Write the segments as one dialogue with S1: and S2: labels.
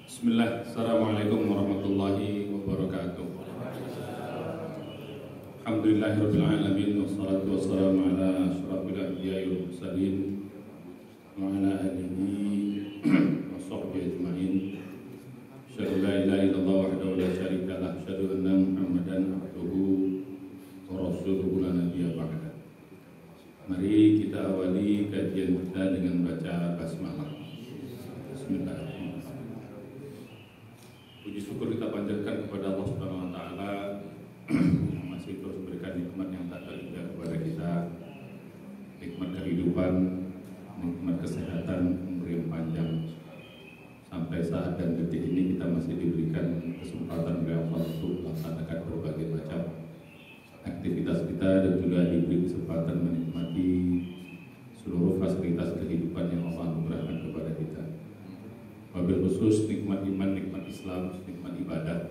S1: Bismillah, Assalamualaikum warahmatullahi wabarakatuh. Alhamdulillahirrabbilalamin. Wassalatu wassalamu ala asyrafil anbiya'i wal mursalin wa ala alihi wa sahbihi ajma'in. Asyhadu la ilaha illallah wahdahu la syarika lah, asyhadu anna Muhammadan abduhu wa rasuluhu la nabiyya ba'da. Mari kita awali kajian kita dengan baca basmalah. Bismillahirrahmanirrahim. Puji syukur kita panjatkan kepada Allah Subhanahu wa taala yang masih terus memberikan nikmat yang tak terhingga kepada kita. Nikmat kehidupan, nikmat kesehatan, umur yang panjang. Sampai saat dan detik ini kita masih diberikan kesempatan oleh Allah untuk melaksanakan berbagai macam aktivitas kita dan juga diberi kesempatan menikmati seluruh fasilitas kehidupan yang Allah anugerahkan kepada kita. Wabil khusus nikmat iman, nikmat Islam, nikmat ibadah,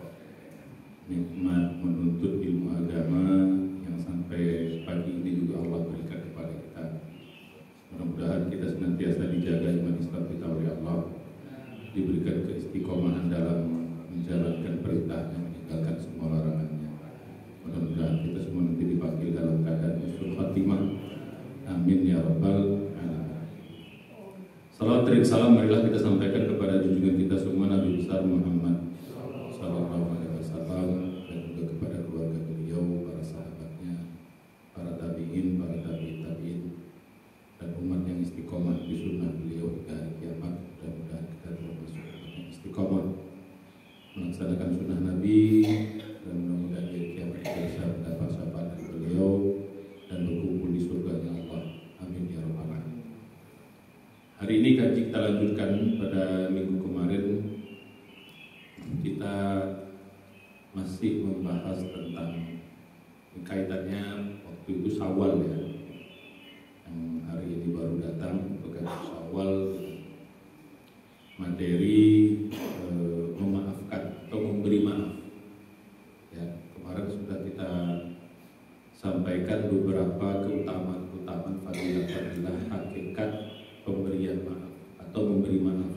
S1: nikmat menuntut ilmu agama yang sampai pagi ini juga Allah berikan kepada kita. Mudah-mudahan kita senantiasa dijaga iman Islam kita oleh Allah, diberikan keistiqomahan dalam menjalankan perintahnya, meninggalkan semua larangannya. Mudah-mudahan kita semua nanti dipanggil dalam keadaan husnul khatimah. Amin ya rabbal alamin. Salawat dan salam marilah kita sampaikan kepada junjungan kita semua Nabi besar Muhammad sallallahu alaihi wasallam, dan juga kepada keluarga beliau, para sahabatnya, para tabi'in, para tabi'in, dan umat yang istiqomah di sunnah beliau hingga hari kiamat. Mudah-mudahan kita termasuk umat yang istiqomah melaksanakan sunnah Nabi, dan mudah-mudahan di hari kiamat kita bisa mendapat syafaat dari beliau dan berkumpul di surganya Allah. Amin ya rabbal alamin. Hari ini kaji kita lanjutkan. Pada minggu kemarin kita masih membahas tentang kaitannya waktu itu Syawal ya, yang hari ini baru datang, itu kan Syawal, materi memaafkan atau memberi maaf ya. Kemarin sudah kita sampaikan beberapa keutamaan fadilah hakikat pemberian maaf atau memberi maaf.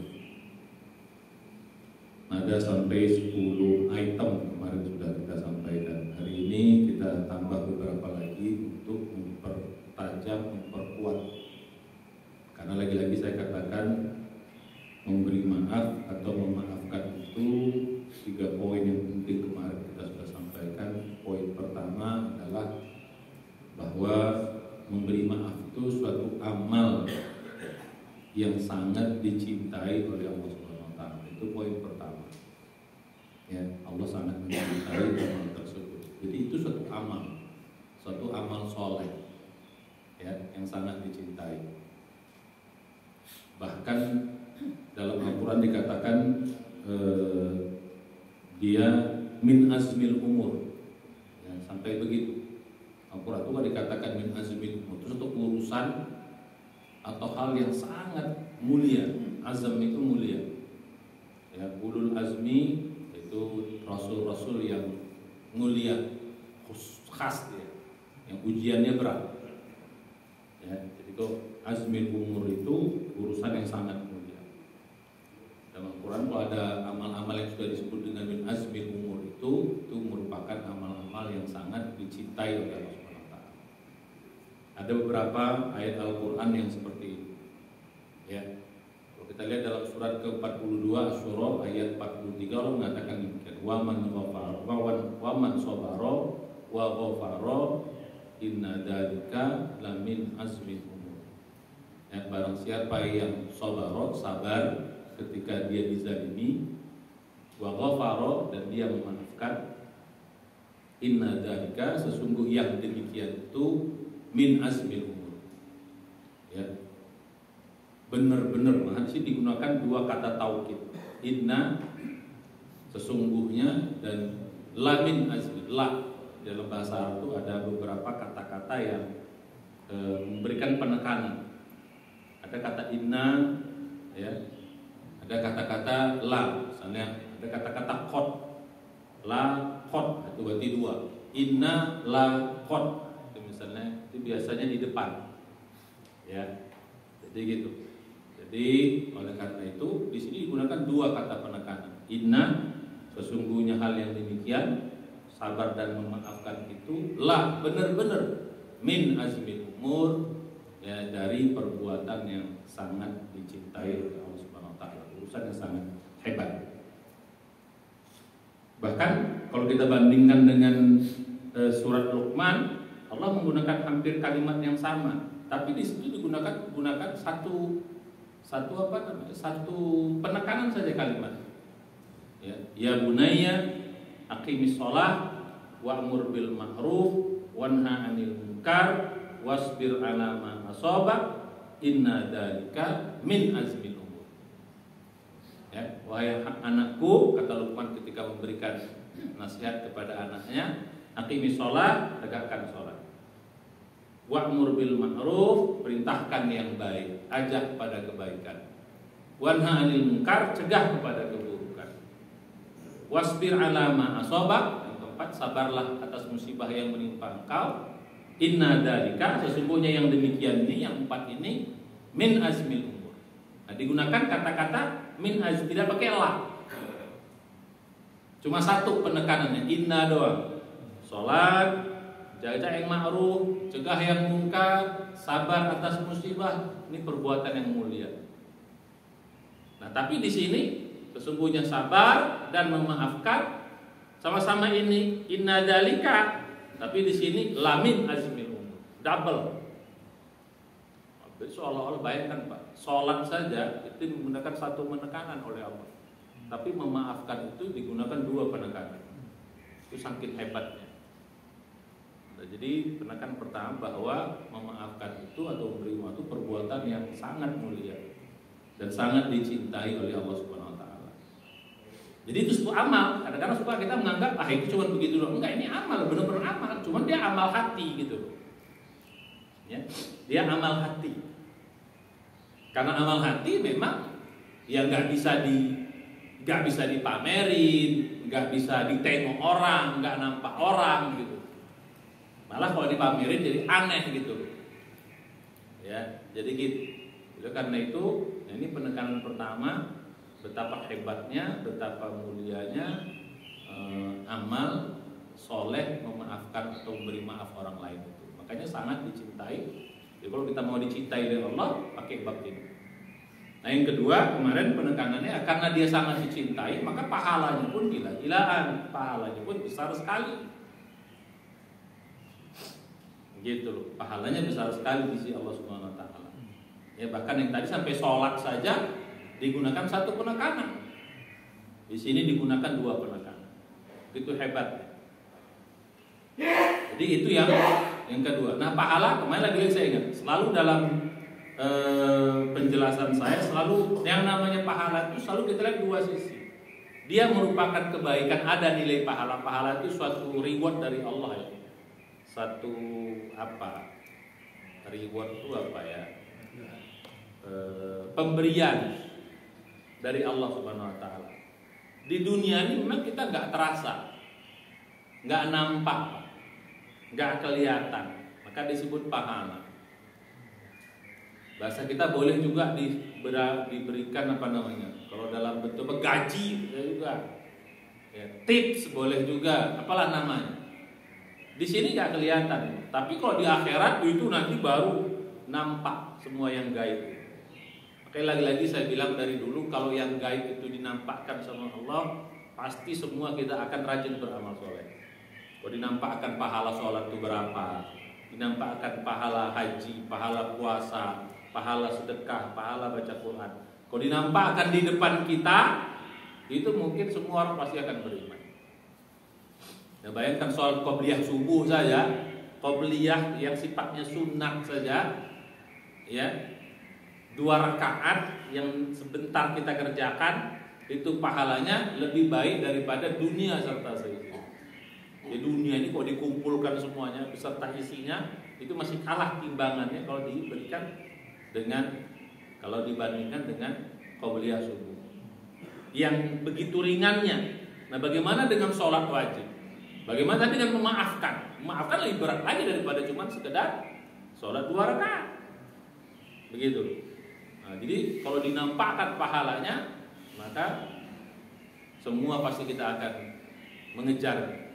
S1: Ada sampai 10 item kemarin sudah kita sampaikan. Hari ini kita tambah beberapa lagi untuk mempertajam, memperkuat. Karena lagi-lagi saya katakan memberi maaf atau memaafkan itu 3 poin yang penting kemarin kita sudah sampaikan. Poin pertama adalah bahwa memberi maaf itu suatu amal yang sangat dicintai oleh Allah Subhanahu wa taala. Itu poin pertama. Ya, Allah sangat mencintai amal tersebut. Jadi itu suatu amal soleh ya, yang sangat dicintai. Bahkan dalam Al-Quran dikatakan dia min azmil umur ya, sampai begitu. Al-Quran itu dikatakan min azmil umur, itu satu urusan atau hal yang sangat mulia. Azam itu mulia ya, ulul azmi itu rasul-rasul yang mulia, khas ya, yang ujiannya berat ya. Jadi itu azmil umur itu urusan yang sangat mulia. Dalam Al-Quran kalau ada amal-amal yang sudah disebut dengan min azmil umur itu merupakan amal-amal yang sangat dicintai oleh Allah. Ada beberapa ayat Al-Quran yang seperti ini ya. Kalau kita lihat dalam surat ke-42 Asy-Syura ayat 43, Allah mengatakan demikian, wa man sabara wa ghafara inna dzalika lamin azmil umur ya. Barang siapa yang sabar ketika dia dizalimi, wa ghafara, dan dia memaafkan, inna dzalika, sesungguh yang demikian itu min azmil umur ya, benar-benar. Nah, di sini digunakan 2 kata taukid, inna sesungguhnya, dan la min azmil. La dalam bahasa Arab itu ada beberapa kata-kata yang memberikan penekanan. Ada kata inna ya, ada kata-kata la, misalnya ada kata-kata qad, la qad, itu berarti 2. Inna la qad misalnya, itu biasanya di depan ya. Jadi gitu. Jadi Jadi oleh karena itu di sini digunakan dua kata penekanan. Inna, sesungguhnya hal yang demikian, sabar dan memaafkan itu lah benar-benar min azmil umur, ya, dari perbuatan yang sangat dicintai oleh Allah Subhanahu wa taala, urusan yang sangat hebat. Bahkan kalau kita bandingkan dengan surat Luqman, Allah menggunakan hampir kalimat yang sama, tapi di situ digunakan satu penekanan saja kalimat. Ya bunayya aqimis shalah wa'mur bil ma'ruf wanha 'anil munkar wasbir 'ala ma asaba inna dzalika min azmil umur. Ya, wahai anakku, kata Luqman ketika memberikan nasihat kepada anaknya, aqimis shalah, tegakkan salat. Wa'mur bil ma'ruf, perintahkan yang baik, ajak pada kebaikan. Wanha 'anil munkar, cegah kepada keburukan. Wasbir 'ala ma asaba, yang keempat, sabarlah atas musibah yang menimpa engkau. Inna dzalika, sesungguhnya yang demikian ini, yang empat ini, min azmil umur. Nah, digunakan kata-kata min azm, tidak pakai la. Cuma satu penekanannya, inna doang. Salat, jaga yang ma'ruf, cegah yang munkar, sabar atas musibah, ini perbuatan yang mulia. Nah, tapi di sini sesungguhnya sabar dan memaafkan sama-sama ini inna dzalika, tapi di sini lamin azmil umur, double. Jadi seolah-olah bayangkan Pak, sholat saja itu menggunakan satu penekanan oleh Allah, tapi memaafkan itu digunakan dua penekanan. Itu saking hebatnya. Nah, jadi penekanan pertama bahwa memaafkan itu atau memberi maaf itu perbuatan yang sangat mulia dan sangat dicintai oleh Allah Subhanahu wa taala. Jadi itu sebuah amal. Kadang-kadang suka kita menganggap itu cuma begitu doang. Enggak, ini amal, benar-benar amal. Cuman dia amal hati gitu. Ya, dia amal hati. Karena amal hati memang ya nggak bisa dipamerin, nggak bisa ditengok orang, nggak nampak orang gitu. Malah kalau dipamerin jadi aneh gitu. Ya, jadi gitu. Karena itu, ini penekanan pertama, betapa hebatnya, betapa mulianya amal soleh memaafkan atau memberi maaf orang lain itu. Makanya sangat dicintai. Jadi kalau kita mau dicintai oleh Allah, pakai bab ini. Nah, yang kedua, kemarin penekanannya karena dia sangat dicintai, maka pahalanya pun gila-gilaan, pahalanya pun besar sekali. Gitu loh, pahalanya besar sekali di sisi Allah Subhanahu wa taala. Ya, bahkan yang tadi sampai sholat saja digunakan satu penekanan. Di sini digunakan dua penekanan. Itu hebat. Jadi itu yang kedua. Nah, pahala kemarin lagi saya ingat, selalu dalam penjelasan saya selalu yang namanya pahala itu selalu kita lihat dua sisi. Dia merupakan kebaikan, ada nilai pahala. Pahala itu suatu reward dari Allah ya. Satu apa? Reward itu apa ya? Pemberian dari Allah Subhanahu wa taala. Di dunia ini memang kita nggak terasa, nggak nampak, nggak kelihatan, maka disebut pahala. Bahasa kita boleh juga diberikan apa namanya? Kalau dalam bentuk gaji juga, ya, tips boleh juga, apalah namanya. Di sini nggak kelihatan, tapi kalau di akhirat itu nanti baru nampak semua yang gaib. Oke, lagi-lagi saya bilang dari dulu, kalau yang gaib itu dinampakkan sama Allah, pasti semua kita akan rajin beramal soleh. Kalau dinampakkan pahala sholat itu berapa, dinampakkan pahala haji, pahala puasa, pahala sedekah, pahala baca Quran. Kalau dinampakkan di depan kita, itu mungkin semua orang pasti akan beriman. Nah, bayangkan soal qobliyah subuh saja, qobliyah yang sifatnya sunat saja, ya, 2 rakaat yang sebentar kita kerjakan, itu pahalanya lebih baik daripada dunia serta seisinya. Di dunia ini kalau dikumpulkan semuanya beserta isinya, itu masih kalah timbangannya kalau dibandingkan dengan qobliyah subuh yang begitu ringannya. Nah, bagaimana dengan sholat wajib? Bagaimana dengan memaafkan? Memaafkan lebih berat lagi daripada cuma sekedar sholat 2 rakaat. Begitu. Nah,
S2: Nah, jadi kalau dinampakkan pahalanya, maka semua pasti kita akan mengejar.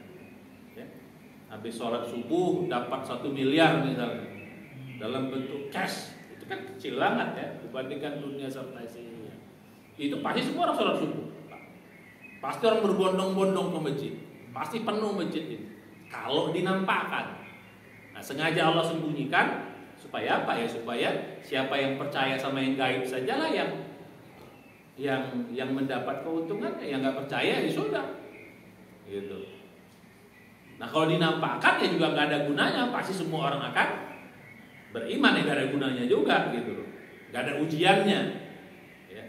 S2: Ya. Habis sholat subuh dapat 1 miliar misalnya dalam bentuk cash, itu kan kecil banget ya dibandingkan dunia serta isinya. Itu pasti semua orang sholat subuh, pasti orang berbondong-bondong ke masjid, pasti penuh masjid itu. Kalau dinampakkan, nah sengaja Allah sembunyikan supaya apa ya? Supaya siapa yang percaya sama yang gaib sajalah yang mendapat keuntungan, yang nggak percaya ya sudah, gitu. Nah kalau dinampakkan ya juga nggak ada gunanya, pasti semua orang akan beriman ya nggak ada gunanya juga, gitu, nggak ada ujiannya. Ya.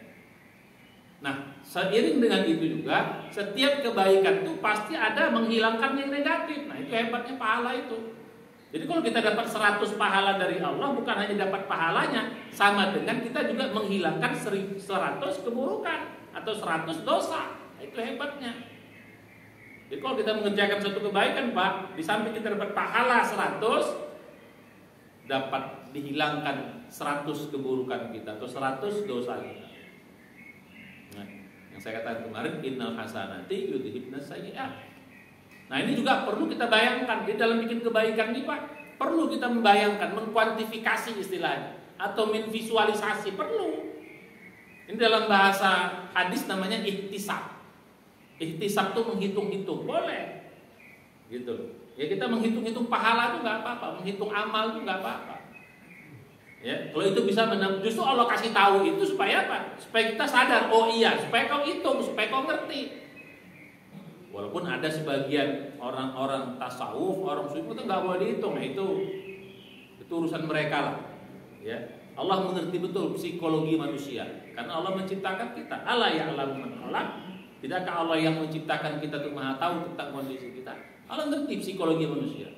S2: Nah seiring dengan itu juga setiap kebaikan itu pasti ada menghilangkan yang negatif. Nah itu hebatnya pahala itu. Jadi kalau kita dapat 100 pahala dari Allah, bukan hanya dapat pahalanya, sama dengan kita juga menghilangkan 100 keburukan atau 100 dosa. Nah, itu hebatnya. Jadi kalau kita mengerjakan satu kebaikan, Pak, di samping kita dapat pahala 100, dapat dihilangkan 100 keburukan kita atau 100 dosa kita. Nah, yang saya katakan kemarin, innal hasanati yudhibnas sayyi'at. Nah ini juga perlu kita bayangkan. Di dalam bikin kebaikan ini Pak, perlu kita membayangkan, mengkuantifikasi istilahnya, atau menvisualisasi, perlu. Ini dalam bahasa hadis namanya ihtisab. Ihtisab itu menghitung-hitung, boleh, gitu. Ya kita menghitung-hitung pahala itu nggak apa-apa, menghitung amal itu nggak apa-apa. Ya, kalau itu bisa justru Allah kasih tahu itu supaya apa? Supaya kita sadar, oh iya, supaya kau hitung, supaya kau ngerti. Walaupun ada sebagian orang-orang tasawuf, orang sufi itu nggak boleh dihitung, nah itu urusan mereka lah. Ya, Allah mengerti betul psikologi manusia, karena Allah menciptakan kita. Ala ya'lamu man khalaq. Tidakkah Allah yang menciptakan kita itu maha tahu tentang kondisi kita? Allah ngerti psikologi manusia.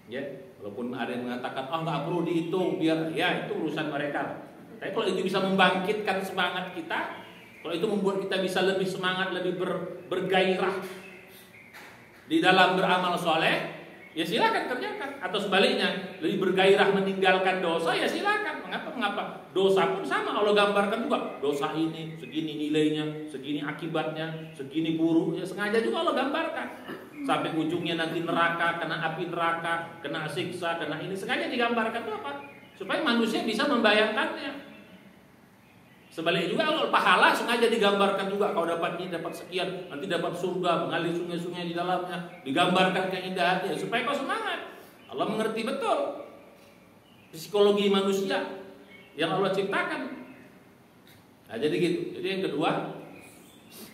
S2: Ya, walaupun ada yang mengatakan, nggak perlu dihitung, biar ya itu urusan mereka. Tapi kalau itu bisa membangkitkan semangat kita, kalau itu membuat kita bisa lebih semangat, lebih bergairah di dalam beramal soleh, ya silakan kerjakan. Atau sebaliknya, lebih bergairah meninggalkan dosa, ya silakan. Mengapa? Dosa pun sama Allah gambarkan juga. Dosa ini segini nilainya, segini akibatnya, segini buruknya. Sengaja juga Allah gambarkan. Sampai ujungnya nanti neraka, kena api neraka, kena siksa, kena ini. Sengaja digambarkan itu apa? Supaya manusia bisa membayangkannya. Sebaliknya juga kalau pahala sengaja digambarkan juga, kau dapat ini, dapat sekian, nanti dapat surga, mengalir sungai-sungai di dalamnya, digambarkan keindahannya supaya kau semangat. Allah mengerti betul psikologi manusia yang Allah ciptakan. Nah jadi gitu. Jadi yang kedua,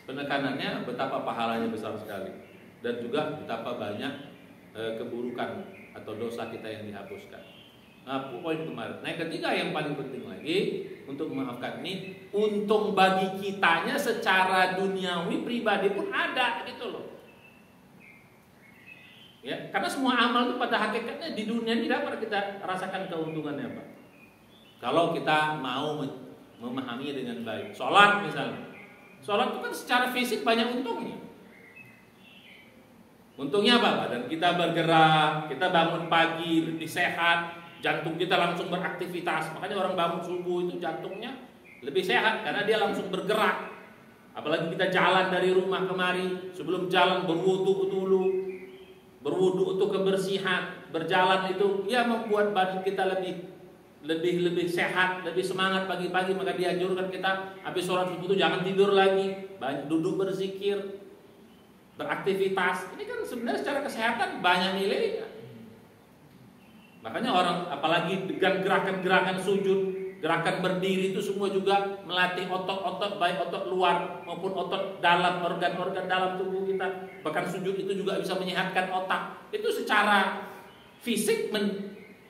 S2: penekanannya betapa pahalanya besar sekali dan juga betapa banyak keburukan atau dosa kita yang dihapuskan. Nah, poin kemarin. Nah, yang ketiga yang paling penting lagi untuk memaafkan ini, untung bagi kitanya secara duniawi pribadi pun ada gitu loh. Ya, karena semua amal itu pada hakikatnya di dunia ini dapat kita rasakan keuntungannya, Pak. Kalau kita mau memahami dengan baik. Sholat misalnya. Sholat itu kan secara fisik banyak untungnya. Untungnya apa? Badan kita bergerak, kita bangun pagi lebih sehat, jantung kita langsung beraktivitas. Makanya orang bangun subuh itu jantungnya lebih sehat karena dia langsung bergerak. Apalagi kita jalan dari rumah kemari, sebelum jalan berwudu dulu. Berwudu untuk kebersihan, berjalan itu ya membuat badan kita lebih sehat, lebih semangat pagi-pagi. Maka dianjurkan kita habis sholat subuh itu jangan tidur lagi, banyak duduk berzikir, beraktivitas. Ini kan sebenarnya secara kesehatan banyak nilainya. Makanya orang apalagi dengan gerakan-gerakan sujud, gerakan berdiri itu semua juga melatih otot-otot, baik otot luar maupun otot dalam, organ-organ dalam tubuh kita. Bahkan sujud itu juga bisa menyehatkan otak. Itu secara fisik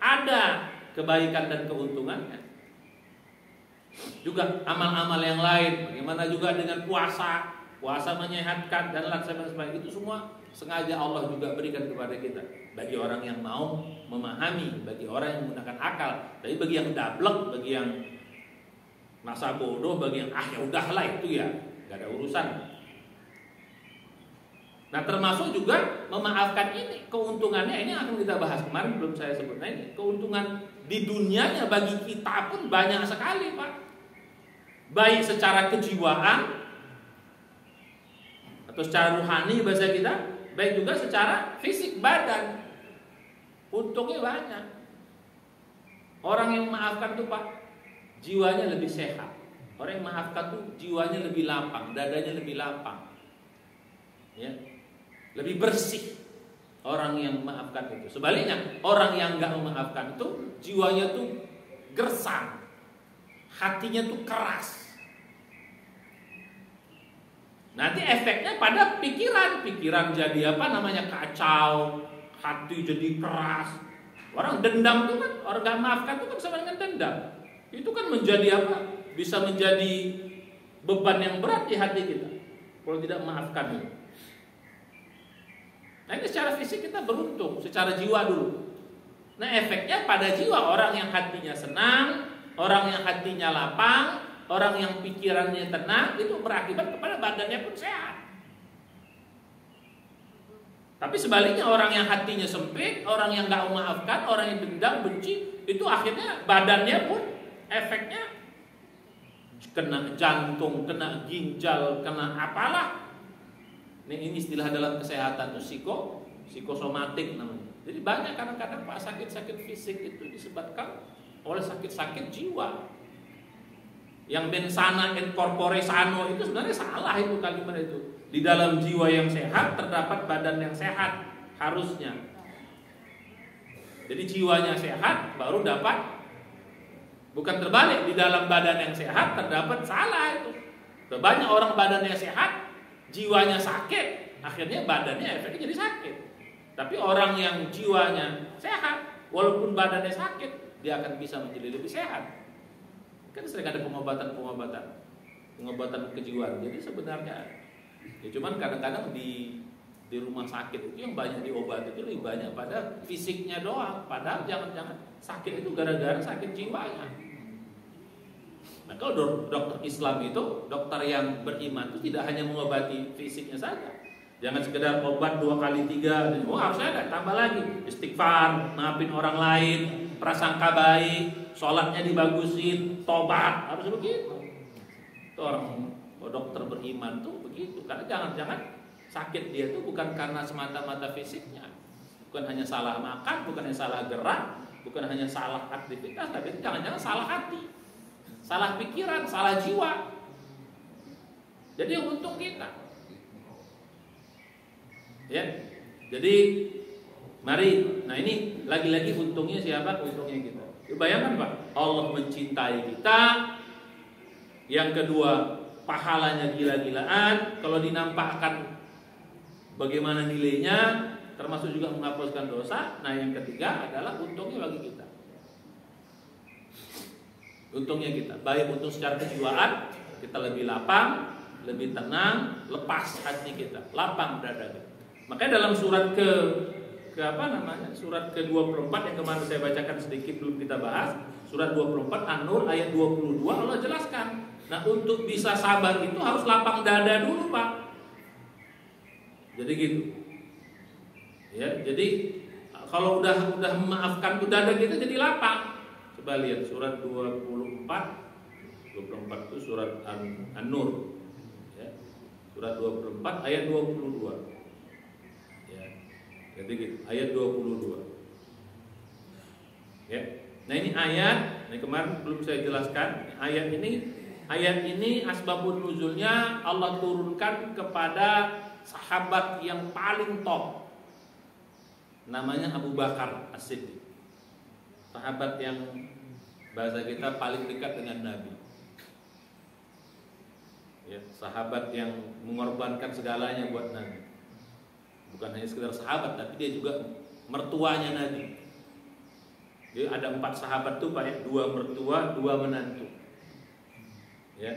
S2: ada kebaikan dan keuntungannya. Juga amal-amal yang lain, bagaimana juga dengan puasa menyehatkan dan lain sebagainya. Itu semua sengaja Allah juga berikan kepada kita. Bagi orang yang mau memahami, bagi orang yang menggunakan akal. Tapi bagi yang dablek, bagi yang masa bodoh, bagi yang ya udahlah itu ya gak ada urusan. Nah termasuk juga memaafkan ini, keuntungannya ini akan kita bahas kemarin belum saya sebut. Nah ini keuntungan di dunianya bagi kita pun banyak sekali, Pak. Baik secara kejiwaan atau secara rohani bahasa kita, baik juga secara fisik badan. Untungnya banyak. Orang yang memaafkan tuh Pak, jiwanya lebih sehat. Orang yang memaafkan tuh jiwanya lebih lapang, dadanya lebih lapang, ya, lebih bersih. Orang yang memaafkan itu. Sebaliknya, orang yang nggak memaafkan itu jiwanya tuh gersang, hatinya tuh keras. Nanti efeknya pada pikiran jadi kacau, hati jadi keras. Orang dendam itu kan, orang nggak maafkan itu kan sama dengan dendam. Itu kan menjadi bisa menjadi beban yang berat di hati kita kalau tidak memaafkan itu. Nah ini secara fisik kita beruntung, secara jiwa dulu. Nah efeknya pada jiwa, orang yang hatinya senang, orang yang hatinya lapang, orang yang pikirannya tenang, itu berakibat kepada badannya pun sehat. Tapi sebaliknya orang yang hatinya sempit, orang yang gak memaafkan, orang yang dendam, benci, itu akhirnya badannya pun efeknya kena jantung, kena ginjal, kena apalah. Ini istilah dalam kesehatan itu psikosomatik namanya. Jadi banyak kadang-kadang Pak sakit-sakit fisik itu disebabkan oleh sakit-sakit jiwa. Yang mensana in corpore sano itu sebenarnya salah itu kalimat itu. Di dalam jiwa yang sehat terdapat badan yang sehat harusnya. Jadi jiwanya sehat baru dapat, bukan terbalik, di dalam badan yang sehat terdapat, salah itu. Banyak orang badannya sehat, jiwanya sakit, akhirnya badannya efeknya jadi sakit. Tapi orang yang jiwanya sehat, walaupun badannya sakit, dia akan bisa menjadi lebih sehat. Kan sering ada pengobatan kejiwaan. Jadi sebenarnya ya cuman kadang-kadang di rumah sakit itu yang banyak diobati itu lebih banyak pada fisiknya doang. Padahal jangan-jangan sakit itu gara-gara sakit jiwanya. Nah kalau dokter Islam itu, dokter yang beriman itu tidak hanya mengobati fisiknya saja. Jangan sekedar obat 2 kali 3, harusnya ada tambah lagi. Istighfar, maafin orang lain, prasangka baik, sholatnya dibagusin, tobat, harus begitu. Itu orang dokter beriman tuh begitu. Karena jangan-jangan sakit dia tuh bukan karena semata-mata fisiknya, bukan hanya salah makan, bukan hanya salah gerak, bukan hanya salah aktivitas, tapi jangan-jangan salah hati, salah pikiran, salah jiwa. Jadi yang untung kita. Ya, jadi mari. Nah ini lagi-lagi untungnya siapa? Untungnya kita. Bayangkan Pak, Allah mencintai kita. Yang kedua, pahalanya gila-gilaan. Kalau dinampakkan bagaimana nilainya, termasuk juga menghapuskan dosa. Nah yang ketiga adalah untungnya bagi kita. Untungnya kita, baik untung secara kejiwaan, kita lebih lapang, lebih tenang, lepas hati kita, lapang dada kita. Makanya dalam surat surat ke-24 yang kemarin saya bacakan sedikit belum kita bahas, surat 24 An-Nur ayat 22 Allah jelaskan. Nah, untuk bisa sabar itu harus lapang dada dulu, Pak. Jadi gitu. Ya, jadi kalau udah memaafkan tuh dada kita jadi lapang. Coba lihat surat 24 itu surat An-Nur. Ya. Surat 24 ayat 22. Jadi gitu, ayat 22. Ya. Nah ini ayat, ini kemarin belum saya jelaskan. Ayat ini asbabun nuzulnya Allah turunkan kepada sahabat yang paling top. Namanya Abu Bakar As-Siddiq. Sahabat yang bahasa kita paling dekat dengan Nabi. Ya, sahabat yang mengorbankan segalanya buat Nabi. Bukan hanya sekedar sahabat, tapi dia juga mertuanya Nabi. Jadi ada 4 sahabat tuh Pak, 2 mertua, 2 menantu. Ya,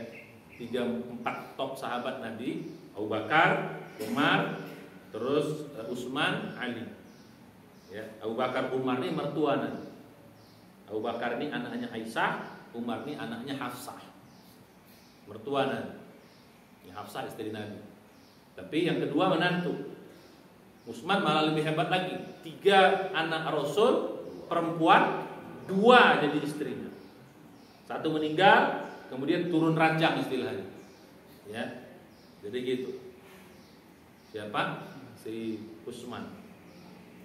S2: 4 top sahabat Nabi, Abu Bakar, Umar, terus Utsman, Ali. Ya, Abu Bakar, Umar ini mertua Nabi. Abu Bakar ini anaknya Aisyah, Umar ini anaknya Hafsah. Mertua Nabi. Ya, Hafsah istri Nabi. Tapi yang kedua menantu. Utsman malah lebih hebat lagi. 3 anak Rasul perempuan 2 jadi istrinya. 1 meninggal, kemudian turun ranjang istilahnya. Ya. Jadi gitu. Siapa? Si Utsman.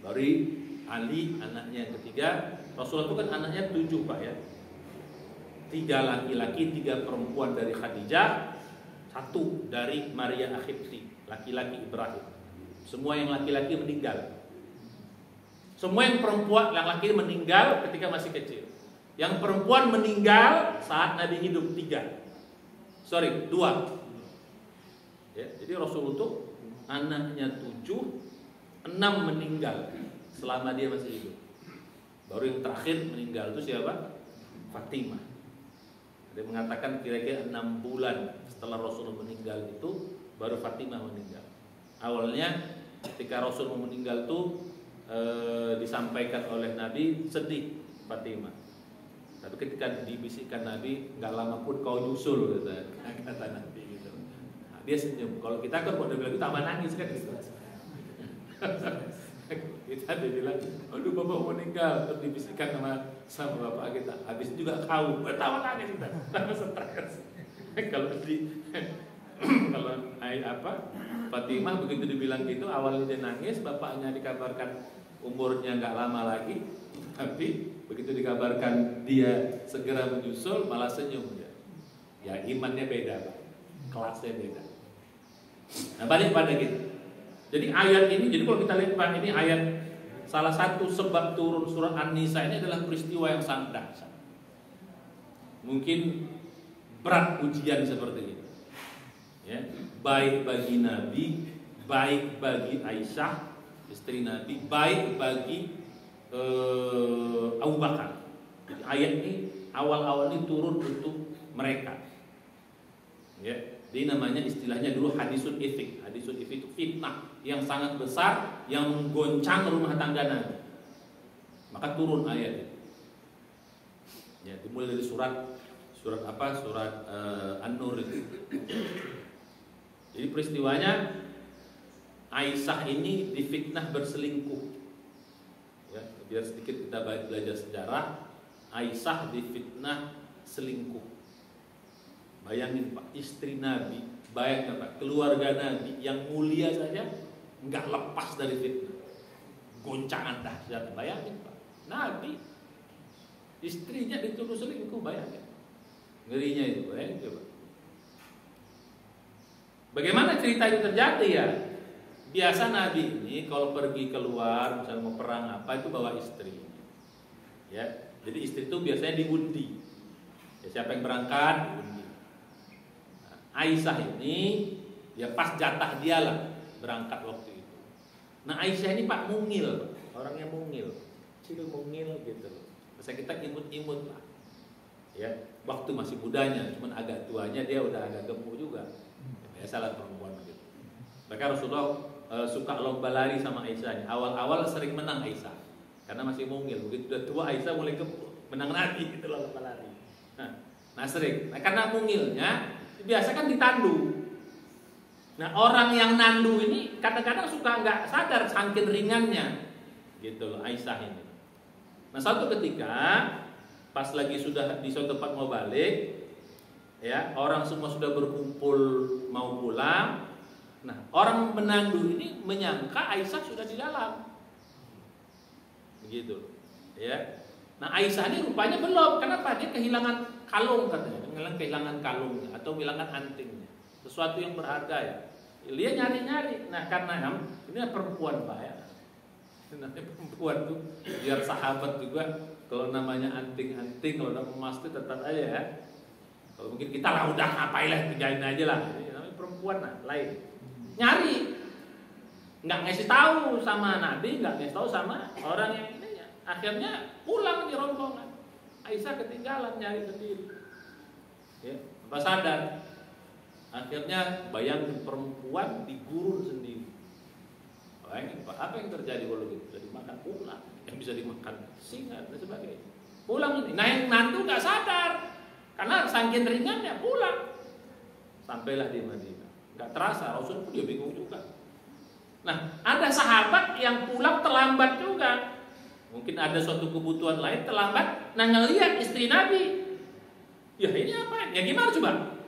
S2: Baru Ali anaknya yang ketiga. Rasulullah itu kan anaknya 7 Pak ya. 3 laki-laki, 3 perempuan dari Khadijah, 1 dari Maria Akhibti, laki-laki Ibrahim. Semua yang laki-laki meninggal. Semua yang perempuan, yang laki meninggal ketika masih kecil. Yang perempuan meninggal saat Nabi hidup 2. Ya, jadi Rasul itu anaknya 7, 6 meninggal selama dia masih hidup. Baru yang terakhir meninggal itu siapa? Fatimah. Dia mengatakan kira-kira 6 bulan setelah Rasul meninggal itu baru Fatimah meninggal. Awalnya ketika Rasul meninggal itu disampaikan oleh Nabi sedih Fatimah. Tapi ketika dibisikkan Nabi, nggak lama pun kau nyusul kata Nabi gitu. Nah, dia senyum. Kalau kita kan kalau bilang itu tambah nangis kan. Kita dia bilang, aduh bapak meninggal, terus dibisikkan sama bapak kita. Habis itu juga kau bertawa nangis kita, tambah stres. Kalau Fatimah begitu dibilang gitu, awalnya dia nangis, bapaknya dikabarkan umurnya nggak lama lagi, tapi begitu dikabarkan dia segera menyusul, malah senyum dia. Ya imannya beda, Pak. Kelasnya beda. Nah balik pada gitu. Jadi ayat ini, jadi kalau kita lihat Pak, ini ayat salah satu sebab turun surat An-Nisa ini adalah peristiwa yang sangat dahsyat. Mungkin berat ujian seperti ini. Ya, baik bagi Nabi, baik bagi Aisyah istri Nabi, baik bagi Abu Bakar. Jadi ayat ini awal-awal ini turun untuk mereka. Ya, jadi namanya istilahnya dulu hadisul ifk. Hadisul ifk itu fitnah yang sangat besar yang menggoncang rumah tangga Nabi. Maka turun ayat itu. Ya, dimulai dari surat apa? Surat An-Nur itu. Jadi peristiwanya Aisyah ini difitnah berselingkuh. Ya, biar sedikit kita belajar sejarah. Aisyah difitnah selingkuh. Bayangin Pak, istri Nabi, bayangkan Pak, keluarga Nabi yang mulia saja nggak lepas dari fitnah. Goncangan dahsyat, bayangin Pak. Nabi, istrinya dituduh selingkuh, bayangin. Ngerinya itu, bayangin coba. Bagaimana cerita itu terjadi ya? Biasa Nabi ini kalau pergi keluar, misalnya mau perang apa itu bawa istri. Ya, jadi istri itu biasanya diundi. Ya, siapa yang berangkat diundi. Nah, Aisyah ini ya pas jatah dia lah berangkat waktu itu. Nah Aisyah ini Pak mungil, orangnya mungil, kecil mungil gitu. Masa kita imut-imut lah. Ya, waktu masih mudanya, cuman agak tuanya dia udah agak gemuk juga. Biasalah perempuan gitu. Maka Rasulullah suka lomba lari sama Aisyah. Awal-awal sering menang Aisyah karena masih mungil. Begitu udah tua Aisyah mulai menang lagi gitu lomba lari. Nah sering. Nah, karena mungilnya biasa kan ditandu. Nah orang yang nandu ini kadang-kadang suka nggak sadar saking ringannya gitu loh Aisyah ini. Nah suatu ketika pas lagi sudah di suatu tempat mau balik, ya orang semua sudah berkumpul mau pulang. Nah orang menandu ini menyangka Aisyah sudah di dalam, begitu, ya. Nah Aisyah ini rupanya belum, kenapa? Dia kehilangan kalung katanya, kehilangan kalungnya atau kehilangan antingnya, sesuatu yang berharga ya. Dia nyari-nyari. Nah karena ini perempuan Pak ya, nanti perempuan tuh biar sahabat juga. Kalau namanya anting-anting, kalau udah emas itu tetap aja ya. Kalau mungkin kita lah udah ngapain lah, tinggalin aja lah. Ini namanya perempuan lah, lain. Nyari, nggak ngasih tahu sama Nabi, nggak ngasih tahu sama orang yang ini. Akhirnya pulang di rombongan. Aisyah ketinggalan nyari sendiri. Ya, apa sadar? Akhirnya bayangin perempuan digurun sendiri. Bayangin Pak, apa yang terjadi kalau gitu? Bisa dimakan ular, yang bisa dimakan singa dan sebagainya. Pulang ini. Nah yang nandu nggak sadar, karena saking ringannya pulang. Sampailah di Madinah. Nggak terasa, Rasul pun dia bingung juga. Nah ada sahabat yang pulang terlambat juga. Mungkin ada suatu kebutuhan lain terlambat. Nah, ngelihat istri Nabi, ya ini apa? Ya gimana coba?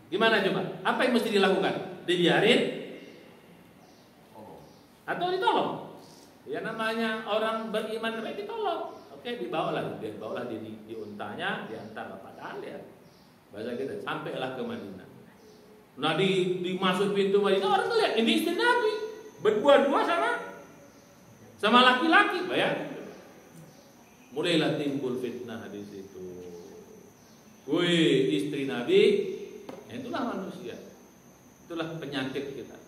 S2: Gimana coba? Apa yang mesti dilakukan? Dibiarin atau ditolong? Ya namanya orang beriman baik ditolong. Oke, dibawalah di untanya, diantar padahal ya. Bahasa kita sampailah ke Madinah. Nah, dimasuk pintu Madinah, orang ngeliat ini istri Nabi berdua-dua sama laki-laki, bayangin. Mulailah timbul fitnah di situ. Wih, istri Nabi, itulah manusia. Itulah penyakit kita.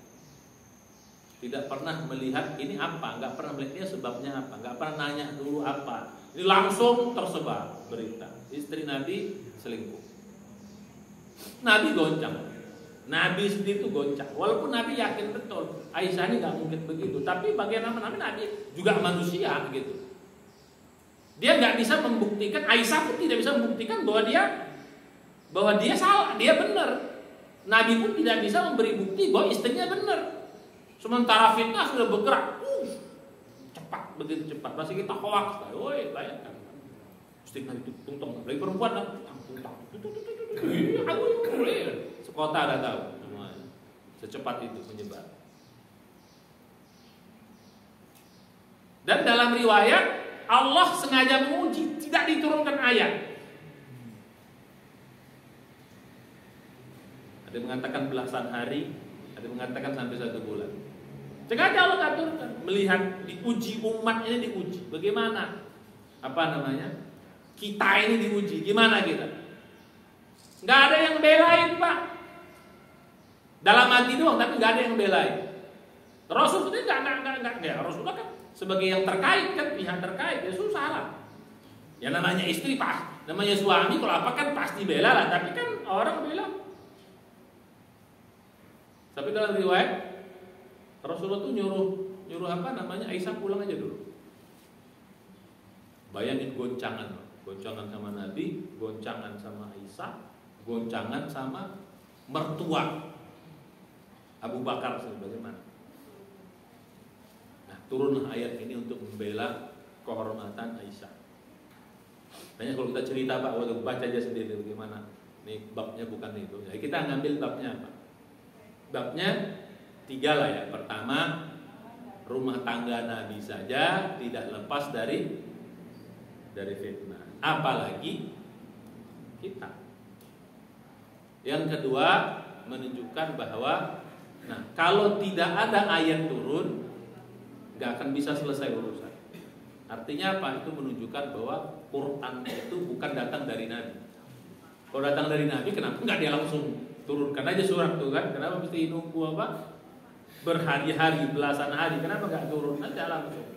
S2: Tidak pernah melihat ini apa, nggak pernah melihatnya sebabnya apa, nggak pernah nanya dulu apa. Ini langsung tersebar berita. Istri Nabi selingkuh. Nabi goncang. Nabi sendiri itu goncang. Walaupun Nabi yakin betul Aisyah ini nggak mungkin begitu, tapi bagaimana Nabi juga manusia gitu. Dia nggak bisa membuktikan, Aisyah pun tidak bisa membuktikan bahwa dia salah, dia benar. Nabi pun tidak bisa memberi bukti bahwa istrinya benar. Sementara fitnah sudah bergerak, cepat, begitu cepat. Masih kita hoax, woi bayangkan. Istri Nabi itu tungtong, lagi perempuan lah, tungtong, sekota ada tahu semuanya. Secepat itu menyebar. Dan dalam riwayat Allah sengaja menguji, tidak diturunkan ayat. Ada yang mengatakan belasan hari, ada yang mengatakan sampai 1 bulan. Sengaja Allah tak turunkan, melihat diuji umat ini diuji. Bagaimana? Apa namanya? Kita ini diuji. Gimana kita? Nggak ada yang belain, Pak. Dalam hati doang, tapi nggak ada yang belain. Rasul itu nggak. Ya, Rasulullah kan sebagai yang terkait kan, pihak terkait, ya susah lah. Ya namanya istri Pak, namanya suami kalau apa kan pasti bela lah, tapi kan orang bilang. Tapi dalam riwayat Rasulullah tuh nyuruh apa namanya Aisyah pulang aja dulu. Bayangin goncangan sama Nabi, goncangan sama Aisyah, goncangan sama mertua Abu Bakar sebagaimana. Nah, turunlah ayat ini untuk membela kehormatan Aisyah. Banyak kalau kita cerita Pak, waktu baca aja sendiri bagaimana. Nih babnya bukan itu. Jadi kita ngambil babnya apa? Babnya 3 lah ya. Pertama, rumah tangga Nabi saja tidak lepas dari fitnah. Apalagi kita. Yang kedua, menunjukkan bahwa kalau tidak ada ayat turun, nggak akan bisa selesai urusan. Artinya apa? Itu menunjukkan bahwa Quran itu bukan datang dari Nabi. Kalau datang dari Nabi, kenapa nggak dia langsung turunkan aja surat tuh kan? Kenapa mesti nunggu apa? Berhari-hari, belasan hari, kenapa nggak turun aja langsung?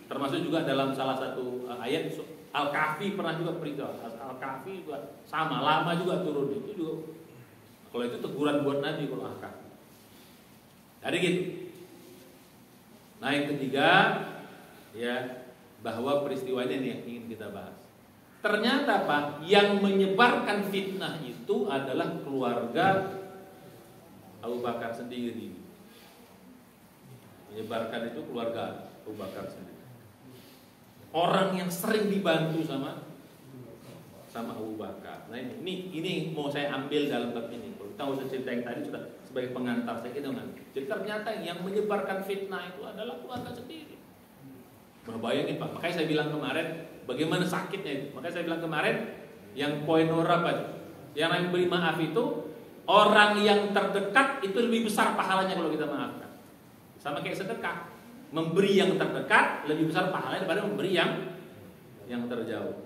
S2: Termasuk juga dalam salah satu ayat Al-Kahfi pernah juga beritahu. Al-Kahfi juga sama, lama juga turun itu juga. Kalau itu teguran buat Nabi kalau Al-Kahfi. Jadi gitu. Nah yang ketiga ya bahwa peristiwa ini yang ingin kita bahas. Ternyata Pak, yang menyebarkan fitnah itu adalah keluarga Abu Bakar sendiri. Menyebarkan itu keluarga Abu Bakar sendiri. Orang yang sering dibantu sama Abu Bakar. Nah ini mau saya ambil dalam bab ini. Kalau tahu saya cerita yang tadi sudah sebagai pengantar saya gitu kan. Jadi ternyata yang menyebarkan fitnah itu adalah keluarga sendiri. Nah, bayangin Pak, makanya saya bilang kemarin bagaimana sakitnya itu. Makanya saya bilang kemarin yang poin apa? Yang Nabi beri maaf itu orang yang terdekat itu lebih besar pahalanya kalau kita maafkan. Sama kayak sedekah. Memberi yang terdekat lebih besar pahalanya daripada memberi yang terjauh.